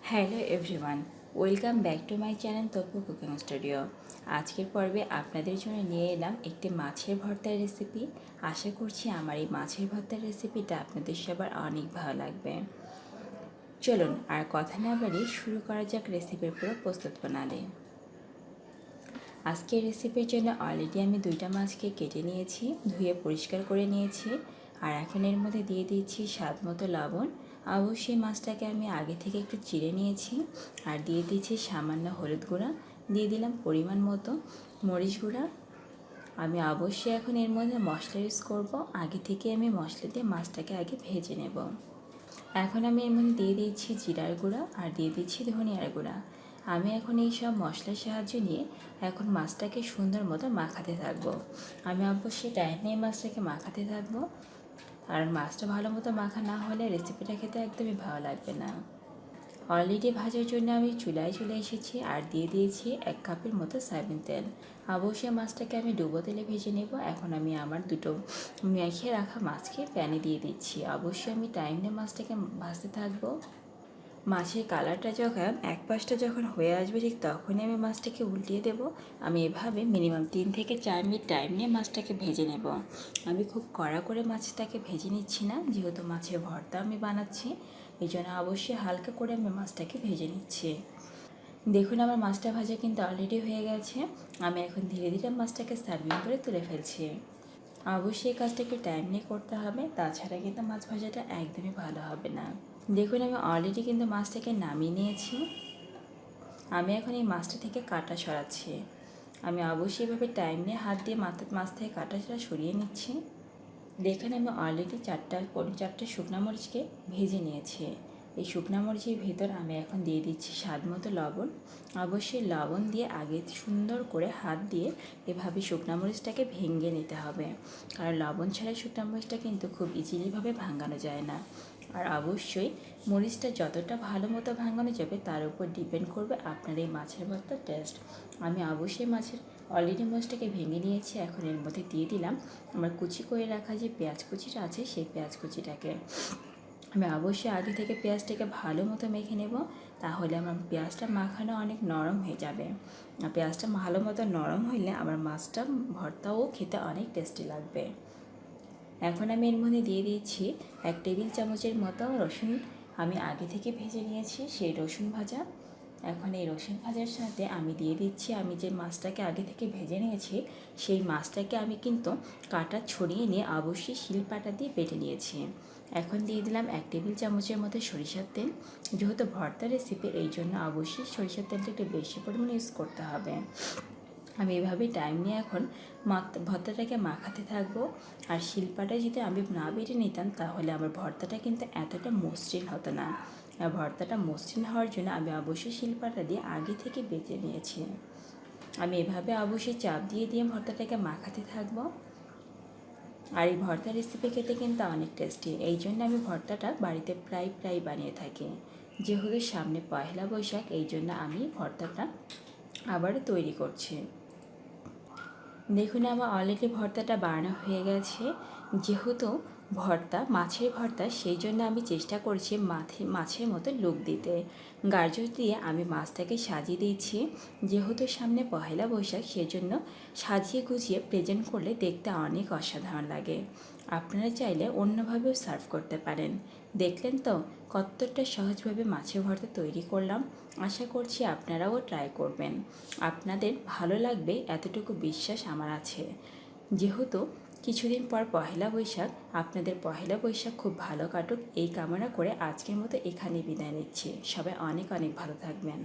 Hello everyone, welcome back to my channel Tapu cooking studio. আজকের পর্বে আপনাদের জন্য নিয়ে এলাম একটি মাছের ভর্তার রেসিপি। আশা করছি আমার এই মাছের ভর্তার রেসিপিটা আপনাদের সবার অনেক ভালো লাগবে। চলুন আর কথা না বাড়িয়ে শুরু করা যাক রেসিপির পুরো প্রস্তুত প্রণালী। আজকের রেসিপির জন্য অলরেডি আমি 2টা মাছকে কেটে নিয়েছি, ধুয়ে পরিষ্কার করে নিয়েছি। আর এখন এর মধ্যে দিয়ে দিচ্ছি স্বাদ মতো লবণ। অবশ্যই মাছটাকে আমি আগে থেকে একটু চিড়ে নিয়েছি। আর দিয়ে দিচ্ছি সামান্য হলুদ গুঁড়া, দিয়ে দিলাম পরিমাণ মতো মরিচ গুঁড়া। আমি অবশ্যই এখন এর মধ্যে মশলা ইউজ করবো। আগে থেকে আমি মশলা দিয়ে মাছটাকে আগে ভেজে নেব। এখন আমি এর মধ্যে দিয়ে দিচ্ছি জিরার গুঁড়া আর দিয়ে দিচ্ছি ধনিয়ার গুঁড়া। আমি এখন এই সব মশলার সাহায্য নিয়ে এখন মাছটাকে সুন্দর মতো মাখাতে থাকবো। আমি অবশ্যই টাইম নিয়ে মাছটাকে মাখাতে থাকবো, কারণ মাছটা ভালো মতো মাখা না হলে রেসিপিটা খেতে একদমই ভালো লাগবে না। অলরেডি ভাজার জন্য আমি চুলায় চলে এসেছি আর দিয়ে দিয়েছি 1 কাপের মতো সয়াবিন তেল। অবশ্যই মাছটাকে আমি ডুবো তেলে ভেজে নেব। এখন আমি আমার দুটো মেখে রাখা মাছকে প্যানে দিয়ে দিচ্ছি। অবশ্যই আমি টাইম নিয়ে মাছটাকে ভাজতে থাকবো। মাছের কালারটা যখন এক পাশটা যখন হয়ে আসবে ঠিক তখনই আমি মাছটাকে উল্টিয়ে দেব। আমি এভাবে মিনিমাম 3 থেকে 4 মিনিট টাইম নিয়ে মাছটাকে ভেজে নেব। আমি খুব কড়া করে মাছটাকে ভেজে নিচ্ছি না, যেহেতু মাছের ভর্তা আমি বানাচ্ছি, এই জন্য অবশ্যই হালকা করে আমি মাছটাকে ভেজে নিচ্ছি। দেখুন আমার মাছটা ভাজা কিন্তু অলরেডি হয়ে গেছে। আমি এখন ধীরে ধীরে মাছটাকে সার্ভিং করে তুলে ফেলছি। অবশ্যই এই কাজটা একটু টাইম নিয়ে করতে হবে, তাছাড়া কিন্তু মাছ ভাজাটা একদমই ভালো হবে না। দেখুন আমি অলরেডি কিন্তু মাছটাকে নামিয়ে নিয়েছি। আমি এখন এই মাছটা থেকে কাঁটা সরাচ্ছি। আমি অবশ্যই এভাবে টাইম নিয়ে হাত দিয়ে মাছ থেকে কাঁটাটা সরিয়ে নিচ্ছি। দেখুন আমি অলরেডি 4টা শুকনো মরিচকে ভেজে নিয়েছি। এই শুকনো মরিচের ভেতর আমি এখন দিয়ে দিচ্ছি স্বাদ মতো লবণ। অবশ্যই লবণ দিয়ে আগে সুন্দর করে হাত দিয়ে এভাবে শুকনো মরিচটাকে ভেঙে নিতে হবে, কারণ লবণ ছাড়া শুকনো মরিচটা কিন্তু খুব ইজিলিভাবে ভাঙানো যায় না। আর অবশ্যই মরিচটা যতটা ভালো মতো ভাঙানো যাবে তার উপর ডিপেন্ড করবে আপনার এই মাছের ভর্তার টেস্ট। আমি অবশ্যই অলরেডি মাছটাকে ভেঙে নিয়েছি। এখন এর মধ্যে দিয়ে দিলাম আমার কুচি করে রাখা যে পেঁয়াজ কুচিটা আছে, সেই পেঁয়াজ কুচিটাকে আমি অবশ্যই আগে থেকে পেঁয়াজটাকে ভালো মতো মেখে নেব, তাহলে আমার পেঁয়াজটা মাখানো অনেক নরম হয়ে যাবে। আর পেঁয়াজটা ভালো মতো নরম হইলে আমার মাছটা ভর্তাও খেতে অনেক টেস্টি লাগবে। এখন আমি এর মধ্যে দিয়ে দিচ্ছি 1 টেবিল চামচের মতো রসুন। আমি আগে থেকে ভেজে নিয়েছি সেই রসুন ভাজা। এখন এই রসুন ভাজার সাথে আমি দিয়ে দিচ্ছি আমি যে মাছটাকে আগে থেকে ভেজে নিয়েছি, সেই মাছটাকে আমি কিন্তু কাঁটা ছড়িয়ে নিয়ে অবশ্যই শিলপাটা দিয়ে বেটে নিয়েছি। এখন দিয়ে দিলাম 1 টেবিল চামচের মতো সরিষার তেল। যেহেতু ভর্তা রেসিপি, এই জন্য অবশ্যই সরিষার তেলটা একটু বেশি পরিমাণে ইউজ করতে হবে। আমি এভাবেই টাইম নিয়ে এখন ভর্তাটাকে মাখাতে থাকবো। আর শিলপাটায় যদি আমি না বেটে নিতাম তাহলে আমার ভর্তাটা কিন্তু এতটা মসৃণ হতো না। আর ভর্তাটা মসৃণ হওয়ার জন্য আমি অবশ্যই শিলপাটা দিয়ে আগে থেকে বেটে নিয়েছি। আমি এভাবে অবশ্যই চাপ দিয়ে দিয়ে ভর্তাটাকে মাখাতে থাকবো। আর এই ভর্তা রেসিপি খেতে কিন্তু অনেক টেস্টি, এই জন্য আমি ভর্তাটা বাড়িতে প্রায় বানিয়ে থাকি। যেহেতু সামনে পয়লা বৈশাখ, এই জন্য আমি ভর্তাটা আবারও তৈরি করছি। দেখুন আমার অলরেডি ভর্তাটা বানানো হয়ে গেছে। যেহেতু মাছের ভর্তা, সেই জন্য আমি চেষ্টা করছি মাছের মতো লুক দিতে। গাজর দিয়ে আমি মাছটাকে সাজিয়ে দিয়েছি। যেহেতু সামনে পয়লা বৈশাখ, সেজন্য সাজিয়ে গুছিয়ে প্রেজেন্ট করলে দেখতে অনেক অসাধারণ লাগে। আপনারা চাইলে অন্যভাবেও সার্ভ করতে পারেন। দেখলেন তো কতটা সহজভাবে মাছের ভর্তা তৈরি করলাম। আশা করছি আপনারাও ট্রাই করবেন, আপনাদের ভালো লাগবে এতটুকু বিশ্বাস আমার আছে। যেহেতু কিছুদিন পর পহেলা বৈশাখ, আপনাদের পহেলা বৈশাখ খুব ভালো কাটুক এই কামনা করে আজকের মতো এখানেই বিদায় নিচ্ছি। সবাই অনেক ভালো থাকবেন।